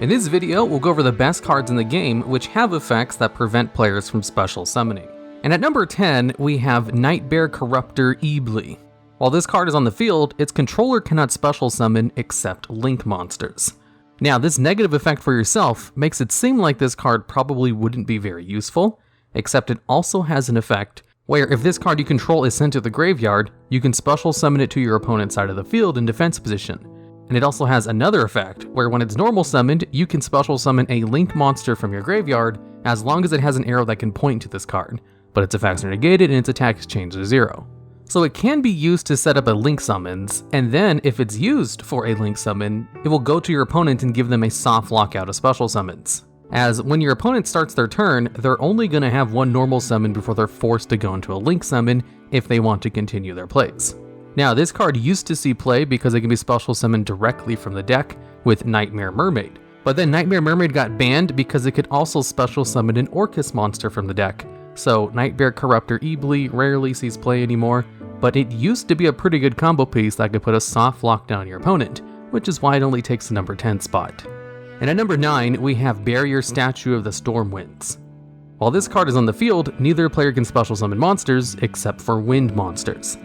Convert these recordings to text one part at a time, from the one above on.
In this video, we'll go over the best cards in the game which have effects that prevent players from special summoning. And at number 10, we have Knightmare Corruptor Iblee. While this card is on the field, its controller cannot special summon except link monsters. Now, this negative effect for yourself makes it seem like this card probably wouldn't be very useful, except it also has an effect where if this card you control is sent to the graveyard, you can special summon it to your opponent's side of the field in defense position. And it also has another effect where when it's normal summoned, you can special summon a link monster from your graveyard as long as it has an arrow that can point to this card, but its effects are negated and its attack is changed to 0. So it can be used to set up a link summons, and then if it's used for a link summon, it will go to your opponent and give them a soft lockout of special summons. As when your opponent starts their turn, they're only going to have one normal summon before they're forced to go into a link summon if they want to continue their plays. Now, this card used to see play because it can be special summoned directly from the deck with Knightmare Mermaid, but then Knightmare Mermaid got banned because it could also special summon an Orcus monster from the deck. So Knightmare Corruptor Iblee rarely sees play anymore, but it used to be a pretty good combo piece that could put a soft lockdown on your opponent, which is why it only takes the number 10 spot. And at number 9, we have Barrier Statue of the Stormwinds. While this card is on the field, neither player can special summon monsters except for wind monsters.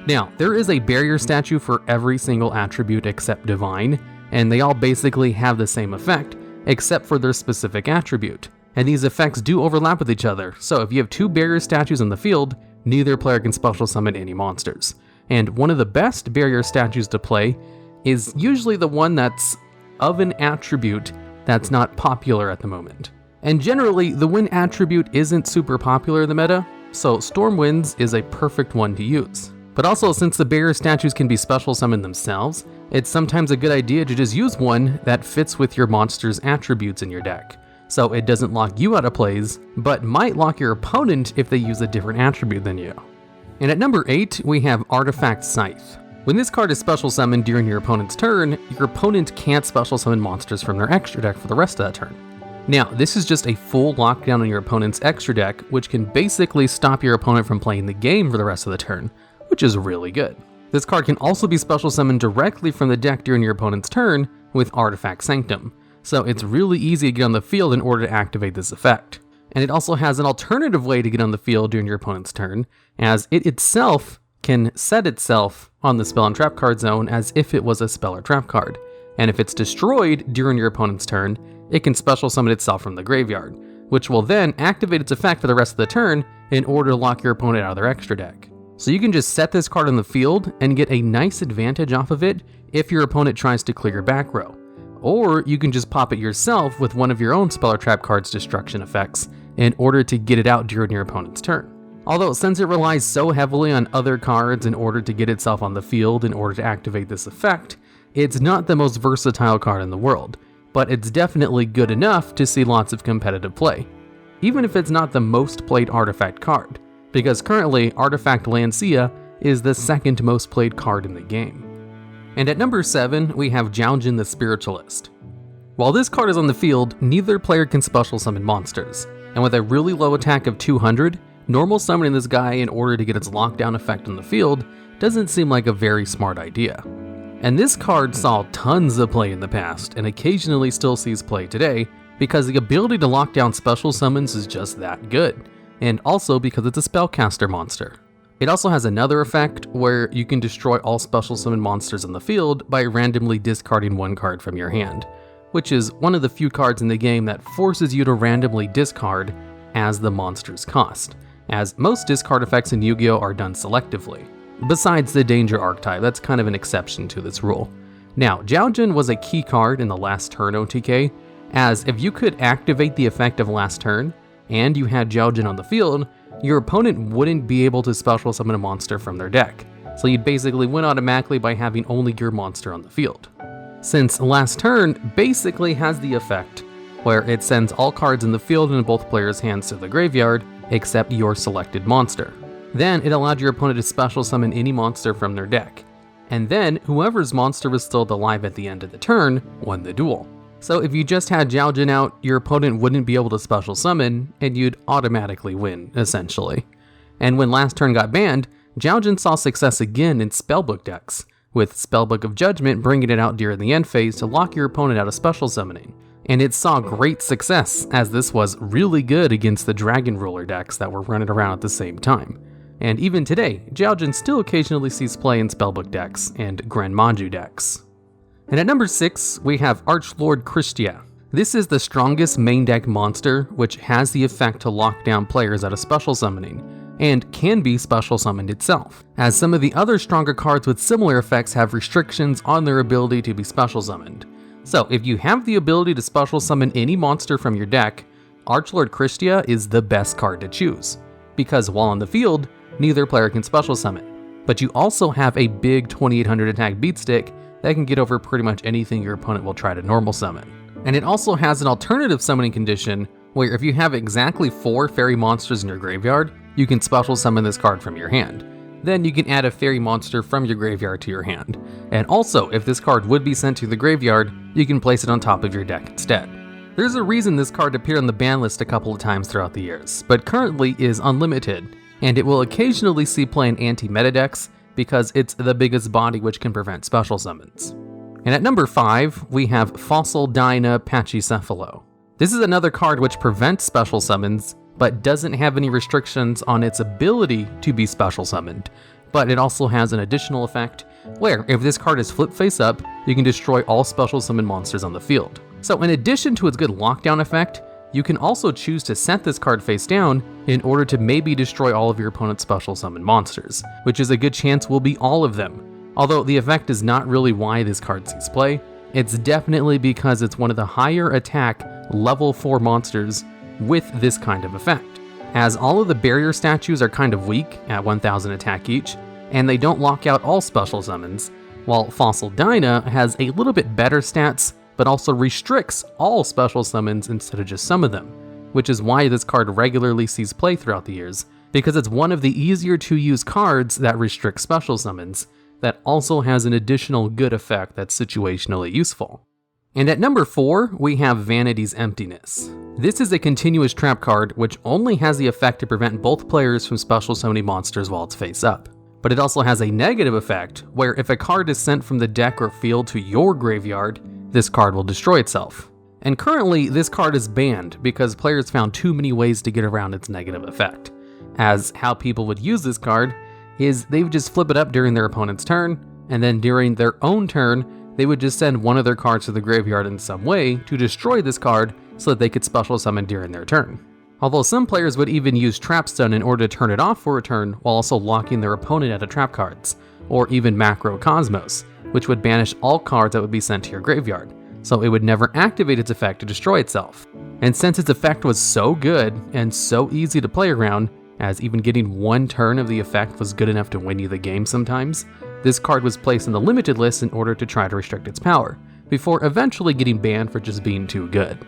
Now, there is a barrier statue for every single attribute except Divine, and they all basically have the same effect, except for their specific attribute. And these effects do overlap with each other, so if you have two barrier statues on the field, neither player can special summon any monsters. And one of the best barrier statues to play is usually the one that's of an attribute that's not popular at the moment. And generally, the wind attribute isn't super popular in the meta, so Stormwinds is a perfect one to use. But also, since the barrier statues can be special summoned themselves, it's sometimes a good idea to just use one that fits with your monster's attributes in your deck. So it doesn't lock you out of plays, but might lock your opponent if they use a different attribute than you. And at number 8, we have Artifact Scythe. When this card is special summoned during your opponent's turn, your opponent can't special summon monsters from their extra deck for the rest of that turn. Now, this is just a full lockdown on your opponent's extra deck, which can basically stop your opponent from playing the game for the rest of the turn, which is really good. This card can also be special summoned directly from the deck during your opponent's turn with Artifact Sanctum, so it's really easy to get on the field in order to activate this effect. And it also has an alternative way to get on the field during your opponent's turn, as it itself can set itself on the spell and trap card zone as if it was a spell or trap card. And if it's destroyed during your opponent's turn, it can special summon itself from the graveyard, which will then activate its effect for the rest of the turn in order to lock your opponent out of their extra deck. So you can just set this card on the field and get a nice advantage off of it if your opponent tries to clear your back row. Or you can just pop it yourself with one of your own spell or trap card's destruction effects in order to get it out during your opponent's turn. Although since it relies so heavily on other cards in order to get itself on the field in order to activate this effect, it's not the most versatile card in the world, but it's definitely good enough to see lots of competitive play, even if it's not the most played artifact card, because currently Artifact Lancea is the second most played card in the game. And at number 7, we have Jowgen the Spiritualist. While this card is on the field, neither player can special summon monsters, and with a really low attack of 200, normal summoning this guy in order to get its lockdown effect on the field doesn't seem like a very smart idea. And this card saw tons of play in the past, and occasionally still sees play today, because the ability to lock down special summons is just that good, and also because it's a spellcaster monster. It also has another effect where you can destroy all special summon monsters on the field by randomly discarding one card from your hand, which is one of the few cards in the game that forces you to randomly discard as the monster's cost, as most discard effects in Yu-Gi-Oh are done selectively. Besides the Danger archetype, that's kind of an exception to this rule. Now, Jowgen was a key card in the last turn OTK, as if you could activate the effect of last turn, and you had Jowgen on the field, your opponent wouldn't be able to special summon a monster from their deck, so you'd basically win automatically by having only your monster on the field. Since last turn basically has the effect where it sends all cards in the field in both players' hands to the graveyard, except your selected monster. Then it allowed your opponent to special summon any monster from their deck, and then whoever's monster was still alive at the end of the turn won the duel. So if you just had Jowgen out, your opponent wouldn't be able to special summon, and you'd automatically win, essentially. And when last turn got banned, Jowgen saw success again in Spellbook decks, with Spellbook of Judgment bringing it out during the end phase to lock your opponent out of special summoning, and it saw great success as this was really good against the Dragon Ruler decks that were running around at the same time. And even today, Jowgen still occasionally sees play in Spellbook decks and Grand Manju decks. And at number 6, we have Archlord Kristya. This is the strongest main deck monster, which has the effect to lock down players at a special summoning, and can be special summoned itself, as some of the other stronger cards with similar effects have restrictions on their ability to be special summoned. So if you have the ability to special summon any monster from your deck, Archlord Kristya is the best card to choose, because while on the field, neither player can special summon, but you also have a big 2800 attack beatstick that can get over pretty much anything your opponent will try to normal summon. And it also has an alternative summoning condition where if you have exactly 4 fairy monsters in your graveyard, you can special summon this card from your hand. Then you can add a fairy monster from your graveyard to your hand. And also, if this card would be sent to the graveyard, you can place it on top of your deck instead. There's a reason this card appeared on the ban list a couple of times throughout the years, but currently is unlimited, and it will occasionally see play in anti-meta decks because it's the biggest body which can prevent special summons. And at number 5, we have Fossil Dyna Pachycephalo. This is another card which prevents special summons, but doesn't have any restrictions on its ability to be special summoned. But it also has an additional effect, where if this card is flip face up, you can destroy all special summon monsters on the field. So in addition to its good lockdown effect, you can also choose to set this card face down in order to maybe destroy all of your opponent's special summon monsters, which is a good chance will be all of them. Although the effect is not really why this card sees play, it's definitely because it's one of the higher attack level 4 monsters with this kind of effect, as all of the barrier statues are kind of weak at 1000 attack each, and they don't lock out all special summons, while Fossil Dyna has a little bit better stats, but also restricts all special summons instead of just some of them, which is why this card regularly sees play throughout the years, because it's one of the easier to use cards that restrict special summons, that also has an additional good effect that's situationally useful. And at number 4, we have Vanity's Emptiness. This is a continuous trap card which only has the effect to prevent both players from special summoning monsters while it's face up. But it also has a negative effect, where if a card is sent from the deck or field to your graveyard, this card will destroy itself. And currently, this card is banned because players found too many ways to get around its negative effect, as how people would use this card is they would just flip it up during their opponent's turn, and then during their own turn, they would just send one of their cards to the graveyard in some way to destroy this card so that they could special summon during their turn. Although some players would even use Trapstone in order to turn it off for a turn while also locking their opponent out of trap cards, or even Macro Cosmos, which would banish all cards that would be sent to your graveyard, so it would never activate its effect to destroy itself. And since its effect was so good and so easy to play around, as even getting one turn of the effect was good enough to win you the game sometimes, this card was placed in the limited list in order to try to restrict its power, before eventually getting banned for just being too good.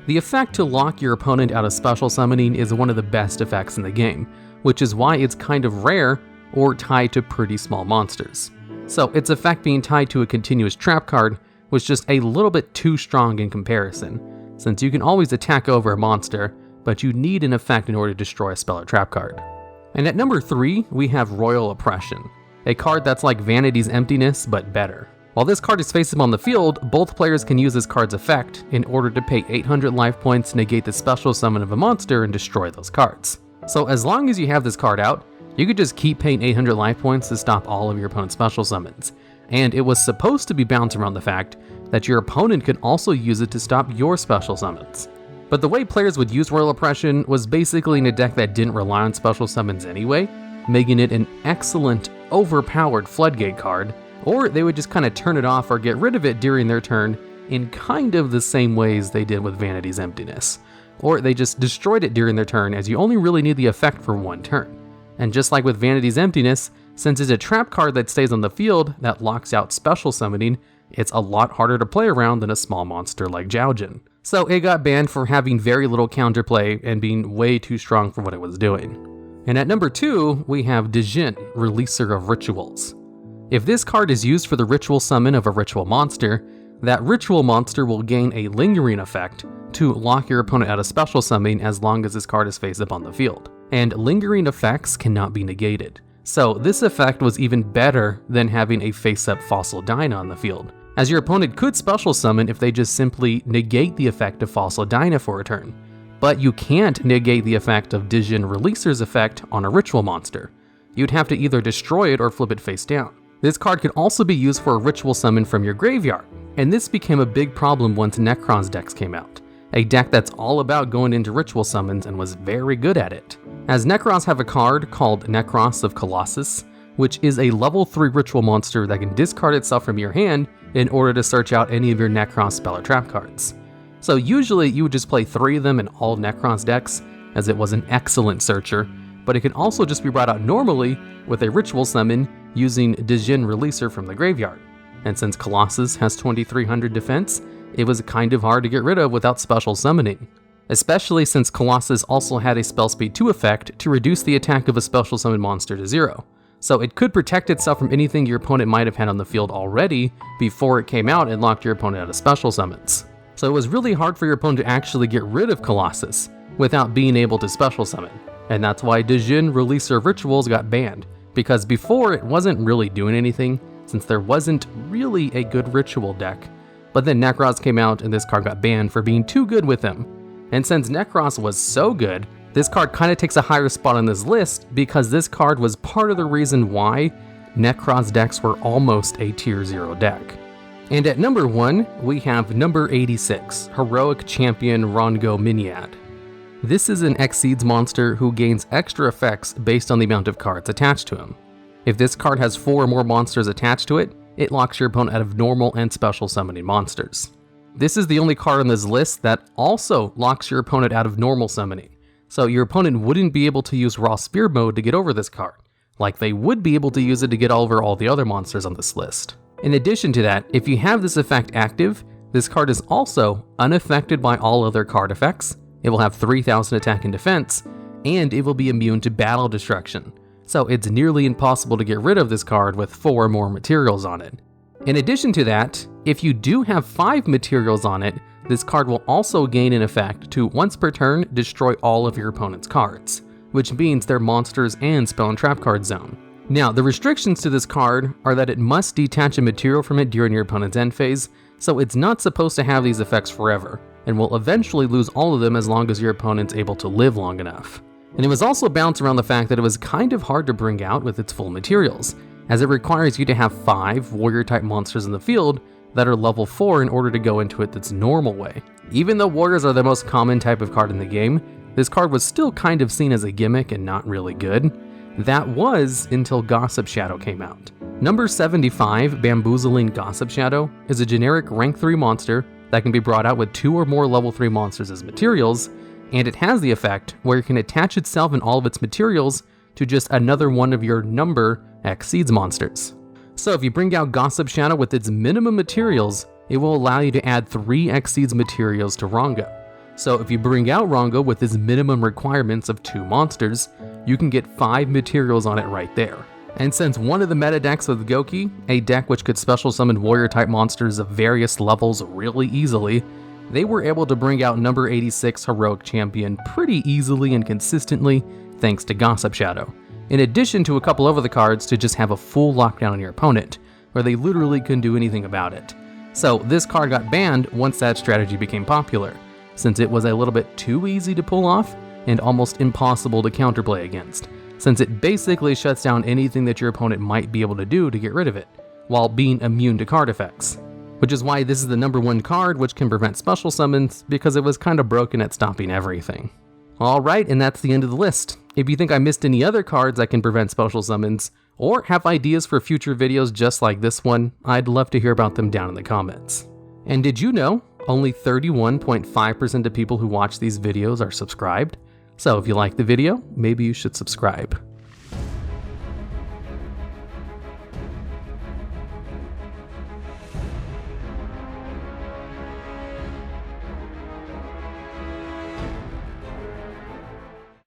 The effect to lock your opponent out of special summoning is one of the best effects in the game, which is why it's kind of rare or tied to pretty small monsters. So its effect being tied to a continuous trap card was just a little bit too strong in comparison, since you can always attack over a monster, but you need an effect in order to destroy a spell or trap card. And at number 3, we have Royal Oppression, a card that's like Vanity's Emptiness, but better. While this card is face up on the field, both players can use this card's effect in order to pay 800 life points to negate the special summon of a monster and destroy those cards. So as long as you have this card out, you could just keep paying 800 life points to stop all of your opponent's special summons. And it was supposed to be bounced around the fact that your opponent could also use it to stop your special summons. But the way players would use Royal Oppression was basically in a deck that didn't rely on special summons anyway, making it an excellent, overpowered floodgate card, or they would just kind of turn it off or get rid of it during their turn in kind of the same ways they did with Vanity's Emptiness. Or they just destroyed it during their turn, as you only really need the effect for one turn. And just like with Vanity's Emptiness, since it's a trap card that stays on the field that locks out special summoning, it's a lot harder to play around than a small monster like Jowgen. So it got banned for having very little counterplay and being way too strong for what it was doing. And at number 2, we have Djinn, Releaser of Rituals. If this card is used for the ritual summon of a ritual monster, that ritual monster will gain a lingering effect to lock your opponent out of special summoning as long as this card is face up on the field. And lingering effects cannot be negated. So this effect was even better than having a face up Fossil Dyna on the field, as your opponent could special summon if they just simply negate the effect of Fossil Dyna for a turn. But you can't negate the effect of Djinn Releaser's effect on a ritual monster. You'd have to either destroy it or flip it face down. This card could also be used for a ritual summon from your graveyard, and this became a big problem once Necron's decks came out. A deck that's all about going into ritual summons and was very good at it. As Necrons have a card called Necros of Colossus, which is a level 3 ritual monster that can discard itself from your hand in order to search out any of your Necron spell or trap cards. So usually you would just play 3 of them in all Necrons decks, as it was an excellent searcher, but it can also just be brought out normally with a ritual summon using Djinn Releaser from the graveyard. And since Colossus has 2300 defense, it was kind of hard to get rid of without special summoning. Especially since Colossus also had a spell speed 2 effect to reduce the attack of a special summon monster to 0. So it could protect itself from anything your opponent might have had on the field already before it came out and locked your opponent out of special summons. So it was really hard for your opponent to actually get rid of Colossus without being able to special summon. And that's why Djinn Releaser Rituals got banned, because before it wasn't really doing anything since there wasn't really a good ritual deck. But then Necros came out and this card got banned for being too good with him. And since Necros was so good, this card kind of takes a higher spot on this list because this card was part of the reason why Necros decks were almost a tier 0 deck. And at number 1, we have number 86, Heroic Champion Rhongomyniad. This is an Exceeds monster who gains extra effects based on the amount of cards attached to him. If this card has 4 or more monsters attached to it, it locks your opponent out of normal and special summoning monsters. This is the only card on this list that also locks your opponent out of normal summoning, so your opponent wouldn't be able to use Raw Spear mode to get over this card, like they would be able to use it to get over all the other monsters on this list. In addition to that, if you have this effect active, this card is also unaffected by all other card effects, it will have 3000 attack and defense, and it will be immune to battle destruction. So it's nearly impossible to get rid of this card with 4 or more materials on it. In addition to that, if you do have 5 materials on it, this card will also gain an effect to once per turn destroy all of your opponent's cards, which means their monsters and spell and trap card zone. Now, the restrictions to this card are that it must detach a material from it during your opponent's end phase, so it's not supposed to have these effects forever, and will eventually lose all of them as long as your opponent's able to live long enough. And it was also balanced around the fact that it was kind of hard to bring out with its full materials, as it requires you to have 5 warrior type monsters in the field that are level 4 in order to go into it its normal way. Even though warriors are the most common type of card in the game, this card was still kind of seen as a gimmick and not really good. That was until Gossip Shadow came out. Number 75, Bamboozling Gossip Shadow, is a generic rank 3 monster that can be brought out with 2 or more level 3 monsters as materials, and it has the effect where it can attach itself and all of its materials to just another one of your number Exceeds monsters. So if you bring out Gossip Shadow with its minimum materials, it will allow you to add 3 Exceeds materials to Rhongo. So if you bring out Rhongo with its minimum requirements of 2 monsters, you can get 5 materials on it right there. And since one of the meta decks with Goki, a deck which could special summon warrior type monsters of various levels really easily, they were able to bring out number 86 Heroic Champion pretty easily and consistently thanks to Gossip Shadow, in addition to a couple of other cards to just have a full lockdown on your opponent, where they literally couldn't do anything about it. So this card got banned once that strategy became popular, since it was a little bit too easy to pull off and almost impossible to counterplay against, since it basically shuts down anything that your opponent might be able to do to get rid of it, while being immune to card effects. Which is why this is the number 1 card which can prevent special summons, because it was kind of broken at stopping everything. Alright, and that's the end of the list. If you think I missed any other cards that can prevent special summons, or have ideas for future videos just like this one, I'd love to hear about them down in the comments. And did you know, only 31.5% of people who watch these videos are subscribed? So if you like the video, maybe you should subscribe.